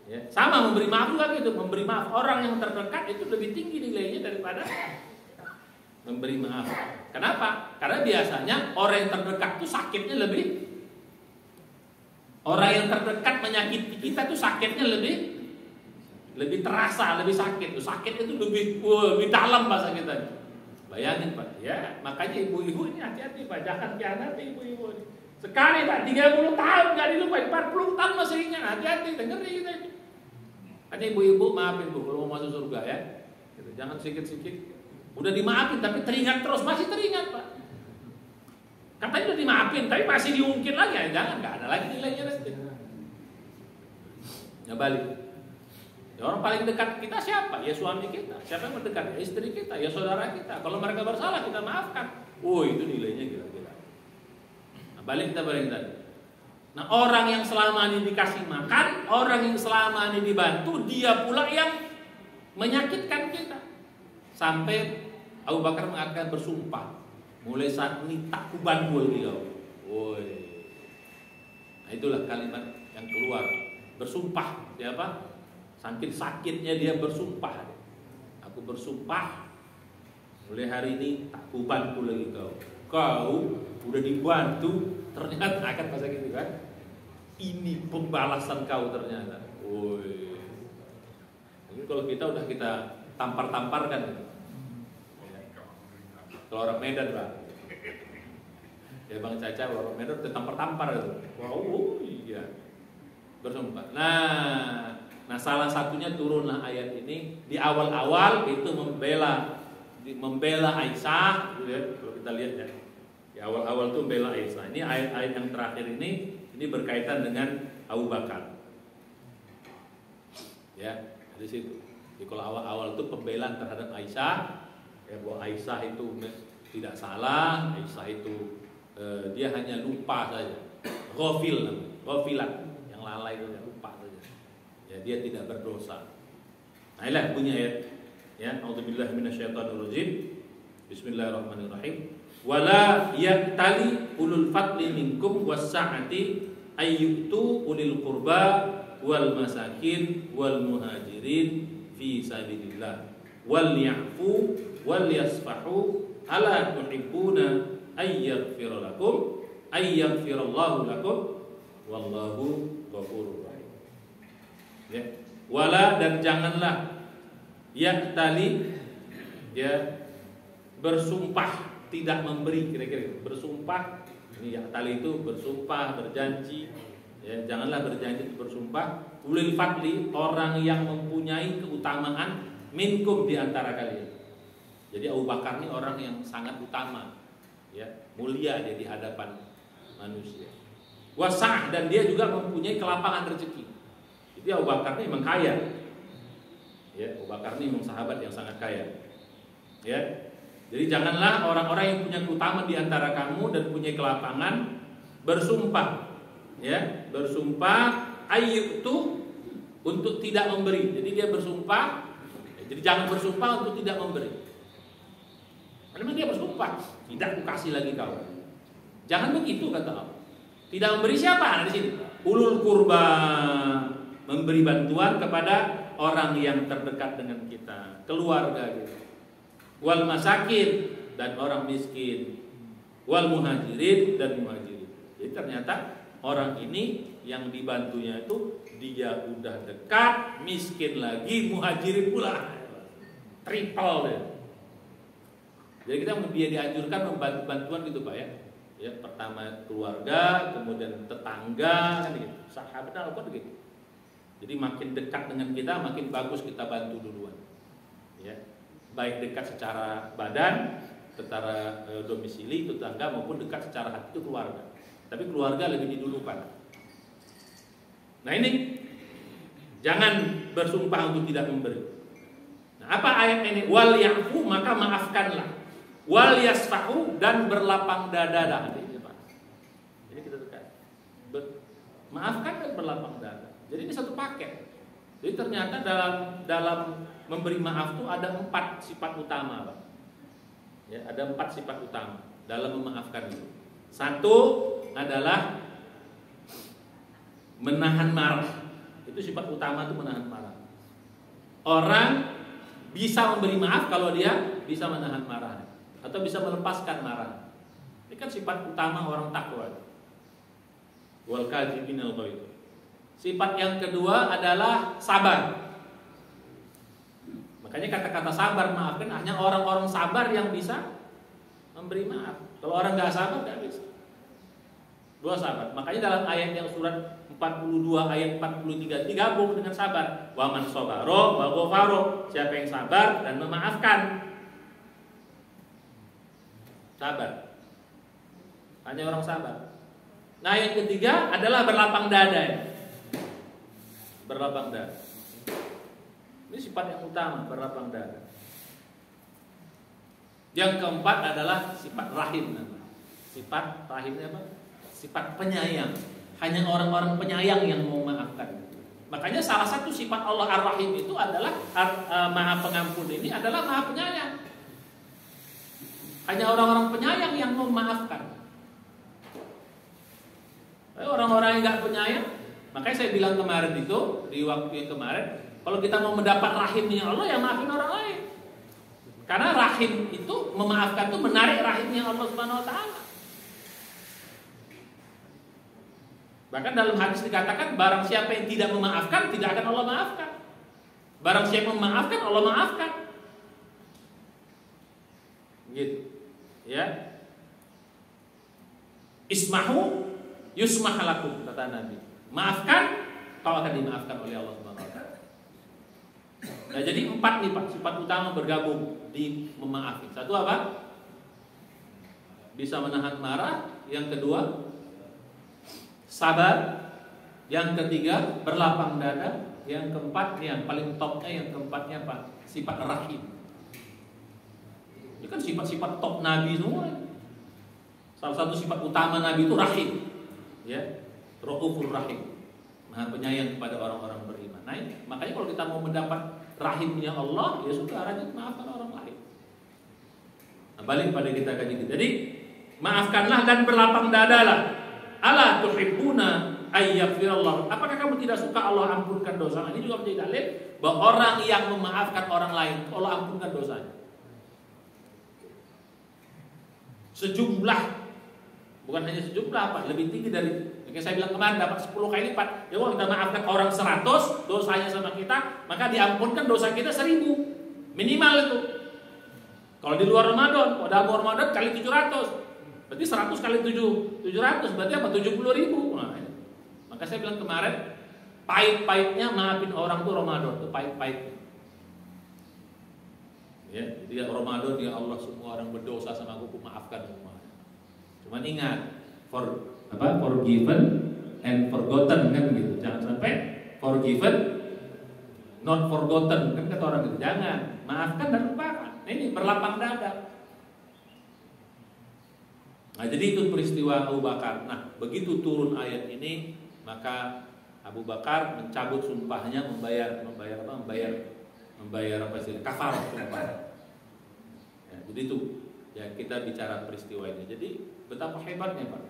S2: Ya, sama memberi maaf juga gitu. Memberi maaf orang yang terdekat itu lebih tinggi nilainya daripada memberi maaf. Kenapa? Karena biasanya orang yang terdekat itu sakitnya lebih. Orang yang terdekat menyakiti kita itu sakitnya lebih terasa, lebih sakit. Sakit itu lebih dalam bahasa kita. Bayangin Pak, ya makanya ibu-ibu ini hati-hati Pak, jangan khianati ibu-ibu ini. Sekali Pak, 30 tahun nggak dilupain, 40 tahun masih ingat, hati-hati dengerin kita ini. Hanya ibu-ibu maafin Bu kalau mau masuk surga ya, gitu. Jangan sedikit-sedikit. Udah dimaafin tapi teringat terus, masih teringat Pak. Katanya udah dimaafin, tapi masih diungkit lagi, ya jangan, nggak ada lagi nilainya nanti. Ya balik. Ya, orang paling dekat kita siapa? Ya suami kita. Siapa yang mendekat? Ya istri kita, ya saudara kita. Kalau mereka bersalah kita maafkan. Itu nilainya gila-gila. Nah, balik tadi. Nah, orang yang selama ini dikasih makan, orang yang selama ini dibantu, dia pula yang menyakitkan kita. Sampai Abu Bakar akan bersumpah, mulai saat ini tak kubantu lagi kau. Nah, itulah kalimat yang keluar. Bersumpah, siapa? Saking sakitnya dia bersumpah. Aku bersumpah, mulai hari ini tak kubantu lagi kau. Kau udah dibantu, ternyata akan masa gitu kan? Ini pembalasan kau ternyata. Ini kalau kita tampar-tamparkan gitu. Kalau orang Medan Pak, ya Bang Caca, orang Medan udah tampar-tampar gitu. Iya. Bersumpah. Nah salah satunya turunlah ayat ini di awal-awal itu membela Aisyah, gitu ya. Kalau kita lihat ya, di awal-awal itu membela Aisyah. Ini ayat-ayat yang terakhir ini berkaitan dengan Abu Bakar. Ya, dari situ. Jadi kalau awal-awal itu pembelaan terhadap Aisyah. Ya, bahwa Aisyah itu tidak salah, Aisyah itu dia hanya lupa saja, ghafilat, yang lalai itu lupa saja. Ya, dia tidak berdosa. Nah, inilah bunyi ayat. Ya, auzubillahi minasyaitonirrajim. Bismillahirrahmanirrahim. Wala ya'tali ulul fadli minkum was-sa'ati ayyutu ulil qurba wal masakin wal muhajirin fi sabilillah wal ya'fu wal yasfahu ala tuhibbuna ayyaghfirallahu lakum wallahu ghafurur rahim. Ya, wala dan janganlah ya'tali, ya, bersumpah tidak memberi, kira-kira bersumpah ini ya'tali itu bersumpah, berjanji, ya, janganlah berjanji bersumpah ulil fadli, orang yang mempunyai keutamaan minkum di antara kalian. Jadi Abu Bakar ini orang yang sangat utama, ya, mulia dia di hadapan manusia. Wasah, dan dia juga mempunyai kelapangan rezeki. Jadi Abu Bakar ini memang kaya. Ya, Abu Bakar ini memang sahabat yang sangat kaya. Ya. Jadi janganlah orang-orang yang punya keutamaan di antara kamu dan punya kelapangan bersumpah. Ya, bersumpah ayyutu untuk tidak memberi. Jadi dia bersumpah. Jadi jangan bersumpah untuk tidak memberi. Memang dia bersumpah, tidak kukasih lagi kau. Jangan begitu kata Allah. Tidak memberi siapa? Nah, di sini ulul qurba, memberi bantuan kepada orang yang terdekat dengan kita, keluarga kita. Wal masakin, dan orang miskin. Wal muhajirin, dan muhajirin. Jadi ternyata orang ini yang dibantunya itu dia udah dekat, miskin lagi, muhajirin pula. Triple deh. Jadi dia dianjurkan membantu bantuan gitu Pak ya. Ya, pertama keluarga, kemudian tetangga, kan gitu. Sahabat apa begitu. Jadi makin dekat dengan kita, makin bagus kita bantu duluan. Ya. Baik dekat secara badan, secara domisili, tetangga, maupun dekat secara hati itu keluarga. Tapi keluarga lebih didulukan. Nah ini jangan bersumpah untuk tidak memberi. Nah, apa ayat ini? Wal ya'fu, maka maafkanlah. Wal yasfahu, dan berlapang dada. Jadi kita dekat. Maafkan dan berlapang dada. Jadi ini satu paket. Jadi ternyata dalam memberi maaf itu ada 4 sifat utama, Pak. Ya, ada 4 sifat utama dalam memaafkan itu. Satu adalah menahan marah. Itu sifat utama itu menahan marah. Orang bisa memberi maaf kalau dia bisa menahan marah atau bisa melepaskan marah. Ini kan sifat utama orang takwa. Wal kadhiminal ghaidh. Sifat yang kedua adalah sabar. Makanya kata-kata sabar, maafkan, hanya orang-orang sabar yang bisa memberi maaf. Kalau orang nggak sabar nggak bisa. 2 sabar. Makanya dalam ayat yang surat 42 ayat 43 digabung dengan sabar. Wa man sabaro wa ghafaro. Siapa yang sabar dan memaafkan. Sabar. Hanya orang sabar. Nah, yang ketiga adalah berlapang dada. Berlapang dada. Ini sifat yang utama, berlapang dada. Yang keempat adalah sifat rahim. Sifat rahimnya apa? Sifat penyayang. Hanya orang-orang penyayang yang mau memaafkan. Makanya salah satu sifat Allah Ar-Rahim itu adalah Maha Pengampun ini adalah Maha Penyayang. Hanya orang-orang penyayang yang mau memaafkan. Orang-orang yang nggak penyayang, makanya saya bilang kemarin itu di waktu yang kemarin, kalau kita mau mendapat rahimnya Allah, ya maafin orang lain. Karena rahim itu memaafkan itu menarik rahimnya Allah Subhanahu Wa Taala. Bahkan dalam hadis dikatakan barang siapa yang tidak memaafkan tidak akan Allah maafkan. Barang siapa yang memaafkan Allah maafkan. Gitu. Ya. Ismahu yusmah lakum kata Nabi. Maafkan, kau akan dimaafkan oleh Allah Subhanahu wa taala. Nah, jadi 4 nih Pak, sifat utama bergabung di memaafkan. Satu apa? Bisa menahan marah, yang kedua sabar, yang ketiga berlapang dada, yang keempat yang paling topnya, yang keempatnya apa? Sifat rahim. Ini kan sifat-sifat top Nabi semua. Salah satu sifat utama Nabi itu rahim, ya, Raufur Rahim, Maha Penyayang kepada orang-orang beriman. Nah, makanya kalau kita mau mendapat rahimnya Allah, ya sudah rajin maafkan orang lain. Nah, balik pada kita kaji kita. Jadi maafkanlah dan berlapang dadalah. Ala tuhibbuna ayyaghfirallah. Apakah kamu tidak suka Allah ampunkan dosa? Ini juga menjadi dalil bahwa orang yang memaafkan orang lain, Allah ampunkan dosanya. Sejumlah, bukan hanya sejumlah, Pak, lebih tinggi dari, kayak saya bilang kemarin, dapat 10 kali lipat. Ya kalau kita maafkan orang 100 dosanya sama kita, maka diampunkan dosa kita 1000 minimal itu. Kalau di luar Ramadan, pada Ramadan kali 700. Berarti 100 kali 700 berarti apa? 70.000. Nah, maka saya bilang kemarin, pahit-pahitnya maafin orang tuh Ramadan, tuh pahit-pahitnya. Ya, jadi Ramadan ya Allah, semua orang berdosa sama aku maafkan semua. Cuman ingat, forgiven and forgotten kan gitu. Jangan sampai forgiven not forgotten kan kata orang gitu. Jangan, maafkan dan lupakan. Ini berlapang dada. Nah, jadi itu peristiwa Abu Bakar. Nah, begitu turun ayat ini, maka Abu Bakar mencabut sumpahnya, membayar apa sih? Kafarah sumpah. Ya, jadi itu ya kita bicara peristiwa ini. Jadi betapa hebatnya Pak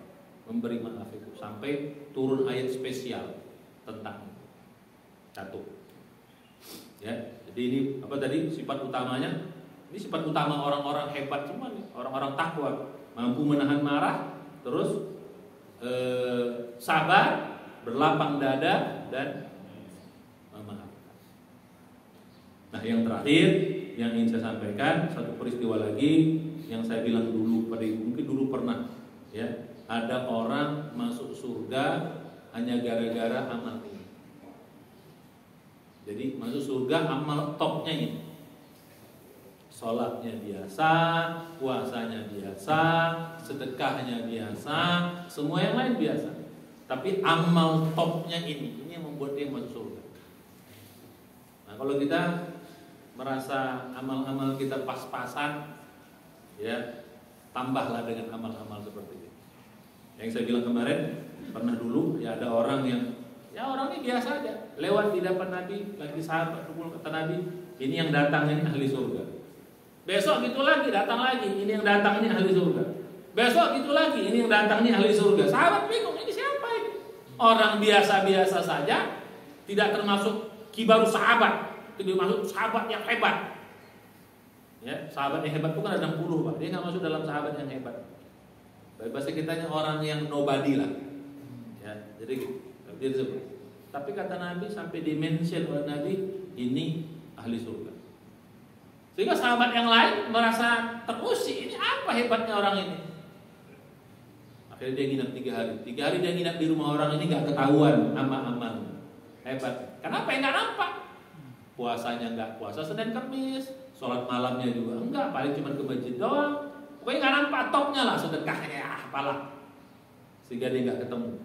S2: memberi maaf itu sampai turun ayat spesial tentang itu. Satu. Ya, jadi ini apa tadi sifat utamanya? Ini sifat utama orang-orang hebat semua nih, orang-orang takwa. Mampu menahan marah, terus sabar, berlapang dada, dan memaafkan. Nah, yang terakhir yang ingin saya sampaikan, satu peristiwa lagi yang saya bilang dulu, mungkin dulu pernah, ya, ada orang masuk surga hanya gara-gara amal ini. Jadi masuk surga amal topnya ini. Sholatnya biasa, puasanya biasa, sedekahnya biasa, semua yang lain biasa. Tapi amal topnya ini yang membuat dia masuk surga. Nah, kalau kita merasa amal-amal kita pas-pasan, ya, tambahlah dengan amal-amal seperti ini. Yang saya bilang kemarin, pernah dulu ya ada orang yang, ya orangnya biasa aja, lewat di depan Nabi, lagi sahabat kata Nabi, ini yang datang ini ahli surga. Besok gitu lagi datang lagi, ini yang datang ini ahli surga. Besok gitu lagi, ini yang datang ini ahli surga. Sahabat bingung, ini siapa ini? Orang biasa-biasa saja, tidak termasuk kibaru sahabat, tidak termasuk sahabat yang hebat. Ya, sahabat yang hebat itu kan ada 60 Pak. Dia nggak masuk dalam sahabat yang hebat. Bahasa kitanya orang yang nobody lah. Ya, jadi gitu. Tapi kata Nabi sampai dimention oleh Nabi, ini ahli surga. Sehingga sahabat yang lain merasa terusik, ini apa hebatnya orang ini? Akhirnya dia nginap 3 hari. 3 hari dia nginap di rumah orang ini gak ketahuan amal-amal. Hebat. Kenapa? Nggak nampak. Puasanya nggak puasa Senin Kamis, sholat malamnya juga enggak, paling cuma ke masjid doang. Pokoknya nggak nampak topnya lah, sedekahnya apalah. sehingga dia nggak ketemu.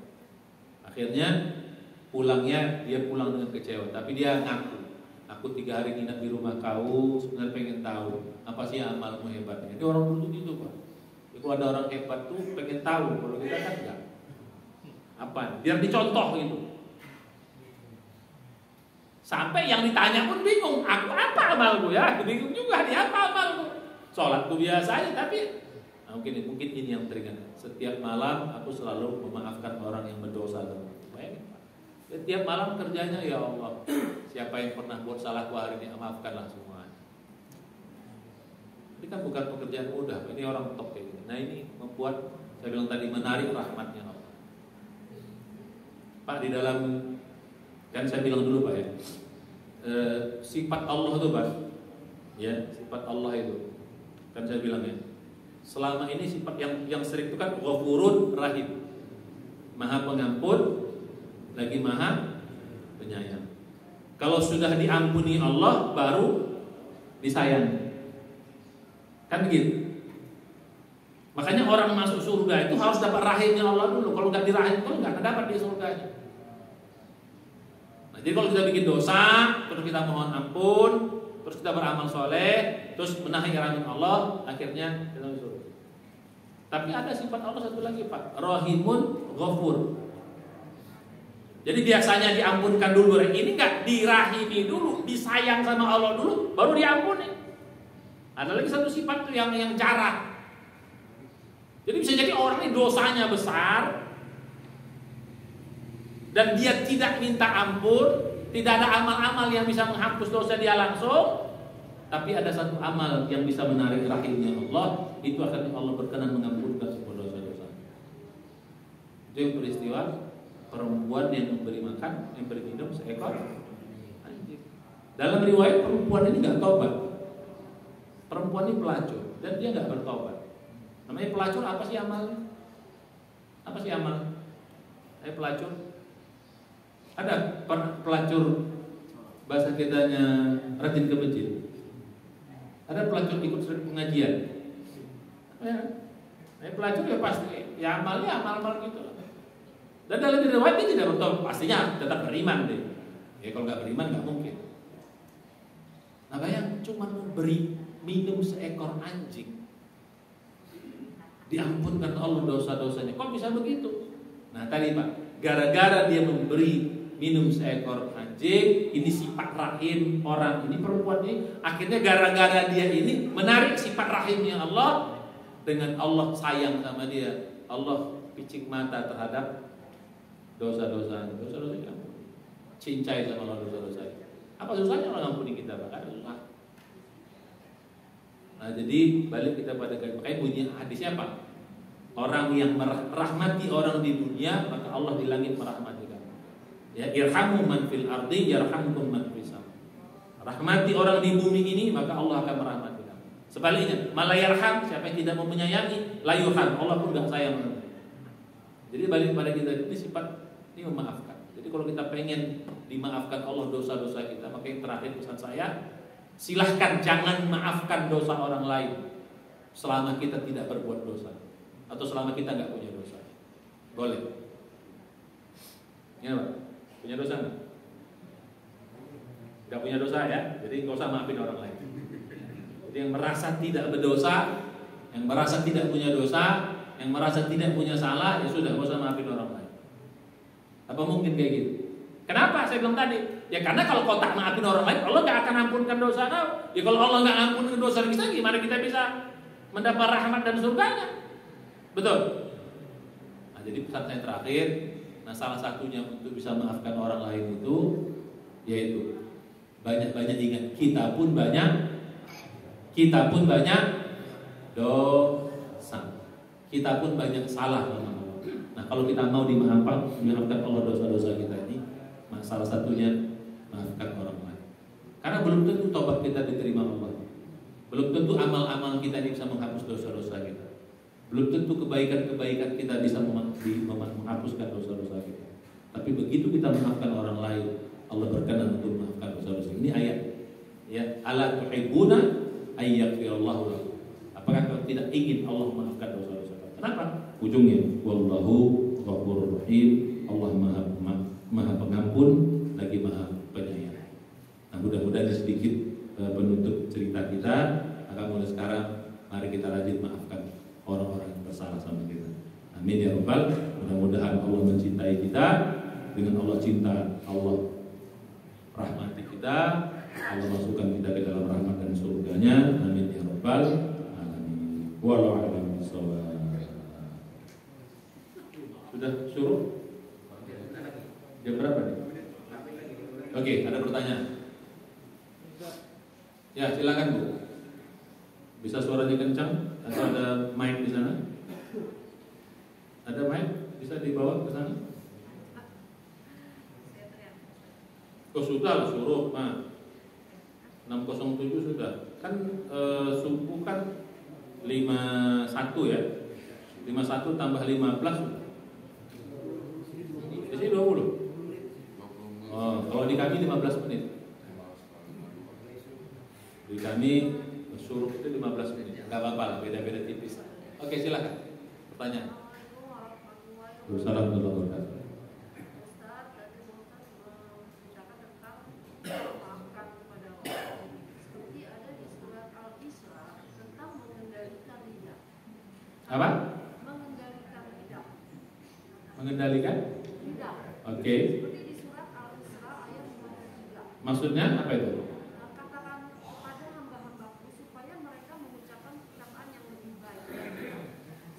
S2: Akhirnya pulangnya dia pulang dengan kecewa, tapi dia ngaku, aku 3 hari nginap di rumah kau, sebenarnya pengen tahu apa sih amalmu hebatnya. Jadi orang dulu gitu Pak. Jadi kalau ada orang hebat tuh pengen tahu, kalau kita kan enggak. Apa? Biar dicontoh gitu. Sampai yang ditanya pun bingung, aku apa amalku ya? Bingung juga, dia apa amalku? Sholatku biasa aja, tapi mungkin ini yang teringat. Setiap malam aku selalu memaafkan orang yang berdosa. Bayangin Pak. Setiap malam kerjanya, ya Allah, siapa yang pernah buat salahku hari ini, maafkanlah semua. Ini kan bukan pekerjaan mudah. Ini orang top kayak gini. Nah ini membuat, saya bilang tadi, menarik rahmatnya Allah. Pak, di dalam, kan saya bilang dulu Pak ya, sifat Allah itu Pak, ya sifat Allah itu, kan saya bilang ya, selama ini sifat yang sering itu kan Ghafurun Rahim, Maha Pengampun lagi Maha Penyayang. Kalau sudah diampuni Allah baru disayang, kan begitu. Makanya orang masuk surga itu harus dapat rahimnya Allah dulu. Kalau nggak dirahim itu nggak akan dapat di surganya. Nah, jadi kalau kita bikin dosa, terus kita mohon ampun, terus kita beramal soleh, terus menahan rahim Allah, akhirnya kita masuk surga. Tapi ada sifat Allah satu lagi Pak, Rahimun Ghafur. Jadi biasanya diampunkan dulu, ini enggak, dirahimi dulu, disayang sama Allah dulu, baru diampuni. Ada lagi satu sifat tuh yang cara. Jadi bisa jadi orang ini dosanya besar dan dia tidak minta ampun, tidak ada amal-amal yang bisa menghapus dosa dia langsung, tapi ada satu amal yang bisa menarik rahimnya Allah, itu akan Allah berkenan mengampunkan semua dosa-dosa. Itu yang peristiwa perempuan yang memberi makan, yang memberi minum seekor anjing. Dalam riwayat perempuan ini nggak taubat. Perempuan ini pelacur dan dia nggak bertobat. Namanya pelacur apa sih amalnya? Apa sih amal? Pelacur. Ada pelacur bahasa kitanya rajin ke masjid. Ada pelacur ikut sering pengajian. Ya. Pelacur ya pasti ya amalnya amal-amal gitu. Dan dalam riwayat dia tidak bertobat, pastinya tetap beriman deh. Ya kalau nggak beriman nggak mungkin. Nah bayang cuma memberi minum seekor anjing, diampunkan Allah dosa-dosanya. Kok bisa begitu? Nah tadi Pak, gara-gara dia memberi minum seekor anjing, ini sifat rahim orang ini, perempuan ini, akhirnya gara-gara dia ini menarik sifat rahimnya Allah, dengan Allah sayang sama dia, Allah picik mata terhadap dosa-dosanya. Dosa-dosanya cincai sama Allah dosa-dosanya. Apa susahnya Allah ngampuni kita Pak? Ada susah. Nah jadi balik kita pada makanya bunyi hadisnya apa? Orang yang merahmati orang di dunia, maka Allah di langit merahmati kamu. Ya, irhamu man fil ardi yarhamkum man fis sama. Rahmati orang di bumi ini, maka Allah akan merahmati kamu. Sebaliknya, malayarham, siapa yang tidak mau menyayangi, layuhan, Allah pun enggak sayang. Jadi balik pada kita ini sifat ini memaafkan. Jadi kalau kita pengen dimaafkan Allah dosa-dosa kita, maka yang terakhir pesan saya, silahkan jangan maafkan dosa orang lain selama kita tidak berbuat dosa atau selama kita nggak punya dosa. Boleh? Ya Pak, punya dosa nggak? Nggak punya dosa ya, jadi nggak usah maafin orang lain. Jadi yang merasa tidak berdosa, yang merasa tidak punya dosa, yang merasa tidak punya salah, ya sudah nggak usah maafin orang lain. Apa mungkin kayak gitu? Kenapa saya bilang tadi? Ya karena kalau kau tak maafin orang lain, Allah nggak akan ampunkan dosa kau. Ya kalau Allah nggak ampunkan dosa kita, gimana kita bisa mendapat rahmat dan surganya? Betul. Nah, jadi pesan saya terakhir, nah salah satunya untuk bisa maafkan orang lain itu, yaitu banyak-banyak ingat kita pun banyak dosa, kita pun banyak salah. Nah kalau kita mau dimaafkan Allah dosa-dosa kita ini, nah, salah satunya maafkan orang lain. Karena belum tentu tobat kita diterima Allah. Belum tentu amal-amal kita ini bisa menghapus dosa-dosa kita. Belum tentu kebaikan-kebaikan kita bisa menghapuskan dosa-dosa kita. Tapi begitu kita memaafkan orang lain, Allah berkenan untuk memaafkan dosa-dosa. Ini ayat. Ya, ala tuhibbuna ayyaghfirallahu lakum. Apakah kau tidak ingin Allah memaafkan dosa-dosa? Kenapa? Ujungnya wallahu Ghafurur Rahim. Allah Maha Pengampun lagi Maha Penyayang. Nah, mudah-mudahan sedikit penutup cerita kita. Maka mulai sekarang mari kita rajin maafkan orang-orang yang bersalah sama kita. Amin ya rabbal. Mudah-mudahan Allah mencintai kita. Dengan Allah cinta, Allah rahmati kita, Allah masukkan kita ke dalam rahmat dan surganya. Amin ya rabbal alamin. Wallahu a'lam bishawab. Sudah suruh? Jam berapa nih? Oke, ada pertanyaan? Ya, silakan Bu. Bisa suaranya kencang atau ada mic di sana? Ada mic? Bisa dibawa ke sana? Oh sudah suruh, nah 607 sudah. Kan subuh kan 51 ya. 51 tambah 15 sudah. Jadi 20. Oh, kalau di kami 15 menit. Di kami suruh itu 15 menit. Enggak apa-apa lah, beda-beda tipis. Oke, silakan. Pertanyaan. Wassalamualaikum warahmatullahi wabarakatuh. Apa?
S3: Mengendalikan lidah.
S2: Mengendalikan?
S3: Lidah.
S2: Oke.
S3: Seperti di surat Al-Isra ayat 53.
S2: Maksudnya apa itu?
S3: Katakan kepada hamba-hambaku supaya mereka mengucapkan perkataan yang lebih baik,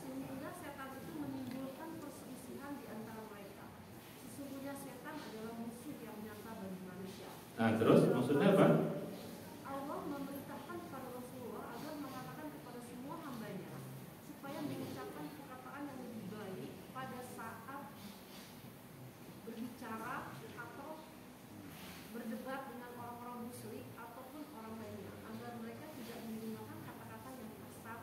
S3: sehingga setan itu menimbulkan perselisihan di antara mereka. Sesungguhnya setan adalah musuh yang nyata bagi manusia.
S2: Nah, terus maksudnya apa?
S3: Allah memerintahkan kepada Rasulullah agar mengatakan kepada semua hambanya supaya mengucapkan perkataan yang lebih baik pada saat berbicara atau berdebat dengan orang-orang musyrik ataupun orang lainnya, agar mereka tidak menggunakan kata-kata yang kasar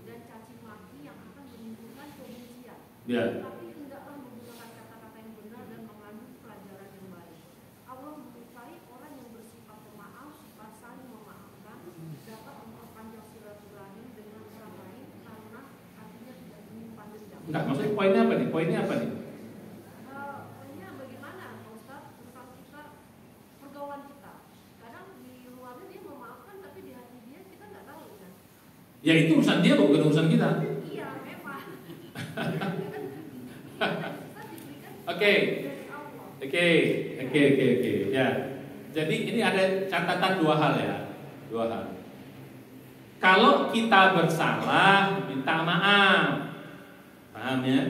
S3: dan caci maki yang akan menimbulkan kebencian.
S2: Ya.
S3: Tapi hendaklah menggunakan kata-kata yang benar dan mengandung pelajaran yang baik. Allah menyukai orang yang bersifat pemaaf, sifat saling memaafkan, dapat memperpanjang silaturahim dengan orang lain karena hatinya tidak menyimpan dendam.
S2: Enggak, maksudnya poinnya apa nih? Poinnya apa nih?
S3: Poinnya bagaimana, Pak Ustadz, tentang kita pergaulan kita. Kadang di luarnya dia memaafkan, tapi di hati dia kita nggak tahu kan.
S2: Ya itu urusan dia, bukan urusan kita.
S3: Iya, memang.
S2: Oke. Oke. Ya. Jadi ini ada catatan dua hal ya. Dua hal. Kalau kita bersalah, minta maaf. Paham ya?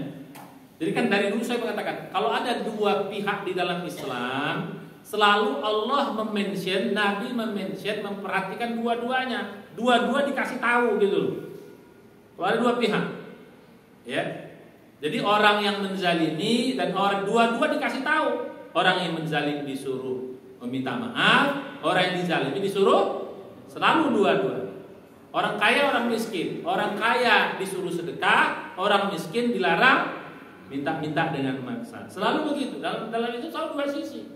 S2: Jadi kan dari dulu saya mengatakan, kalau ada dua pihak di dalam Islam, selalu Allah mention, Nabi mention, memperhatikan dua-duanya. Dua-dua dikasih tahu gitu loh. Kalau ada dua pihak. Ya. Jadi orang yang menzalimi dan orang dua-dua dikasih tahu. Orang yang menzalim disuruh meminta maaf, orang yang dizalimi disuruh selalu dua-dua. Orang kaya, orang miskin. Orang kaya disuruh sedekah, orang miskin dilarang minta-minta dengan maksa. Selalu begitu. Dalam itu selalu dua sisi.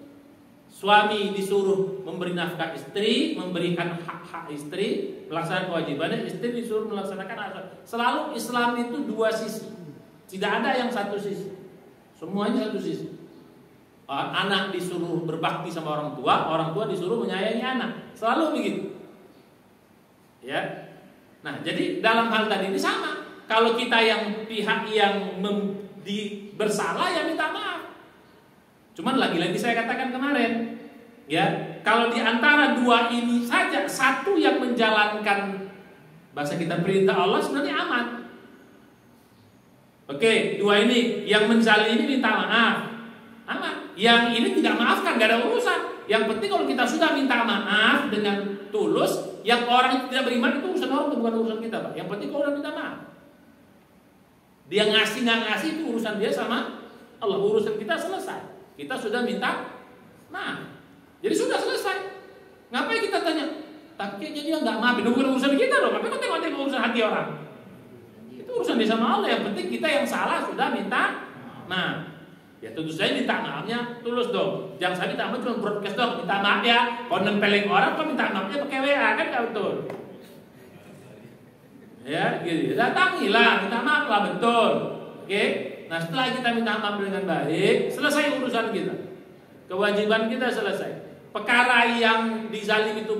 S2: Suami disuruh memberi nafkah istri, memberikan hak-hak istri, melaksanakan kewajibannya. Istri disuruh melaksanakan hak. Selalu Islam itu dua sisi. Tidak ada yang satu sisi. Semuanya satu sisi. Anak disuruh berbakti sama orang tua disuruh menyayangi anak. Selalu begitu. Ya. Nah, jadi dalam hal tadi ini sama. Kalau kita yang pihak yang bersalah ya minta maaf. Cuman lagi-lagi saya katakan kemarin, ya, kalau di antara dua ini saja satu yang menjalankan bahasa kita perintah Allah sebenarnya aman. Oke, dua ini yang menzalimi minta maaf, aman. Yang ini tidak maafkan, gak ada urusan. Yang penting kalau kita sudah minta maaf dengan tulus, yang orang tidak beriman itu urusan orang, bukan urusan kita, Pak. Yang penting kalau udah minta maaf. Dia ngasih nggak ngasih itu urusan dia sama Allah. Urusan kita selesai. Kita sudah minta maaf. Jadi sudah selesai. Ngapain kita tanya? Tapi dia nggak maafin, bukan urusan kita loh. Ngapain kita tengok urusan hati orang? Itu urusan dia sama Allah. Yang penting kita yang salah sudah minta maaf. Ya tentu saja minta maafnya tulus dong. Jangan saya minta maaf cuma broadcast dong. Minta maaf ya. Kalau nempelin orang kok minta maafnya pakai WA kan nggak betul. Ya gitu. Datangilah, minta maaf lah betul. Oke. Nah setelah kita minta maaf dengan baik, selesai urusan kita. Kewajiban kita selesai. Perkara yang dizalim itu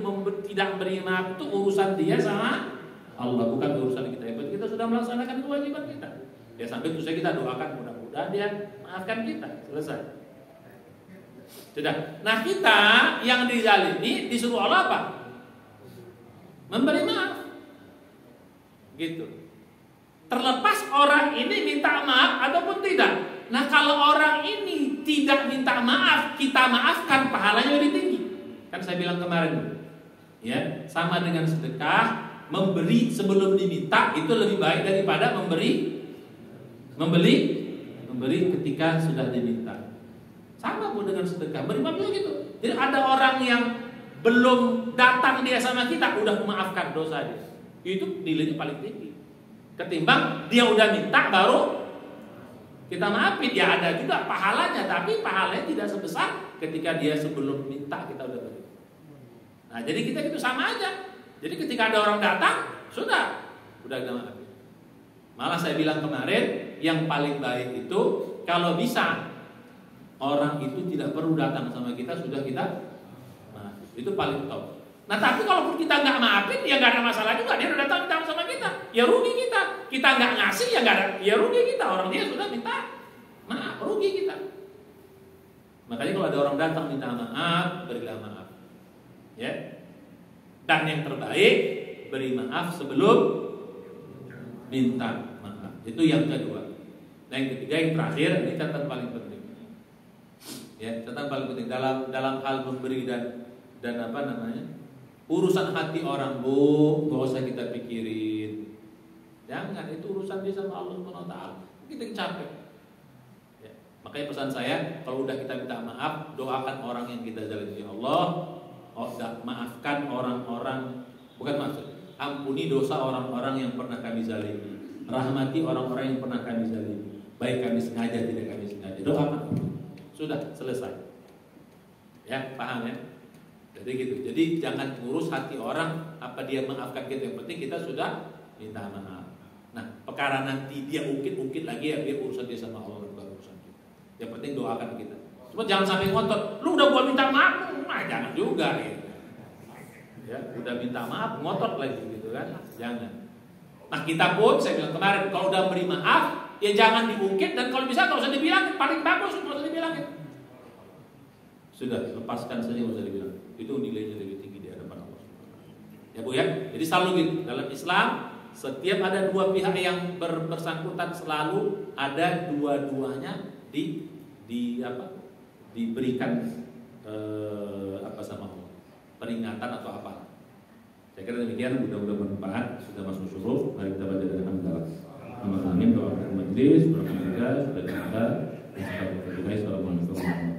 S2: tidak beri maaf itu urusan dia sama Allah, bukan urusan kita. Kita sudah melaksanakan kewajiban kita. Ya sampai selesai kita doakan mudah-mudahan dia maafkan kita. Selesai. Sudah. Nah kita yang dizalimi disuruh Allah apa? Memberi maaf. Gitu. Terlepas orang ini minta maaf ataupun tidak. Nah kalau orang ini tidak minta maaf, kita maafkan, pahalanya lebih tinggi. Kan saya bilang kemarin, ya sama dengan sedekah, memberi sebelum diminta itu lebih baik daripada memberi ketika sudah diminta. Sama pun dengan sedekah, beri maaf juga gitu. Jadi ada orang yang belum datang dia sama kita, udah memaafkan dosa dia. Itu nilainya paling tinggi. Ketimbang dia udah minta baru kita maafin. Ya ada juga pahalanya, tapi pahalanya tidak sebesar ketika dia sebelum minta kita udah beri. Nah jadi kita itu sama aja. Jadi ketika ada orang datang, udah kita maafin. Malah saya bilang kemarin, yang paling baik itu kalau bisa orang itu tidak perlu datang sama kita, sudah kita maafin. Itu paling top. Nah tapi kalaupun kita nggak maafin, ya nggak ada masalah juga. Dia udah datang sama kita, ya rugi kita. Kita nggak ngasih, ya nggak ada, ya rugi kita. Orang dia sudah minta maaf, rugi kita. Makanya kalau ada orang datang minta maaf, berilah maaf. Ya. Dan yang terbaik, beri maaf sebelum minta maaf. Itu yang kedua. Nah yang ketiga, yang terakhir, ini catatan paling penting. Ya, catatan paling penting dalam hal memberi dan apa namanya? Urusan hati orang, Bu, gak usah kita pikirin. Jangan, itu urusan dia sama Allah SWT. Kita capek. Ya. Makanya pesan saya, kalau udah kita minta maaf, doakan orang yang kita zalimi. Ya Allah, maafkan orang-orang, bukan maksud, ampuni dosa orang-orang yang pernah kami zalimi. Rahmati orang-orang yang pernah kami zalimi. Baik kami sengaja, tidak kami sengaja. Doakan. Sudah, selesai. Ya, paham ya? Jadi gitu. Jadi jangan urus hati orang apa dia maafkan kita. Yang penting kita sudah minta maaf. Nah, perkara nanti dia ungkit lagi ya biar urusan dia sama Allah, bukan urusan kita. Yang penting doakan kita. Cuma jangan sampai ngotot. Lu udah gua minta maaf, nah jangan juga gitu. Ya, udah minta maaf ngotot lagi gitu kan. Jangan. Nah, kita pun saya bilang kemarin kalau udah beri maaf, ya jangan diungkit dan kalau bisa enggak usah dibilang, paling bagus enggak usah dibilangin. Sudah, lepaskan saja enggak usah dibilang. Itu nilainya lebih tinggi di hadapan Allah. Ya Bu ya. Jadi selalu gitu. Dalam Islam setiap ada dua pihak yang bersangkutan selalu ada dua-duanya diberikan sama Allah. Peringatan atau apa. Saya kira demikian, mudah-mudahan bermanfaat. Sudah masuk syuruf, mari kita baca dengan hamdalah. Amin. Doa majlis, berkah sudah kita. Assalamualaikum warahmatullahi wabarakatuh.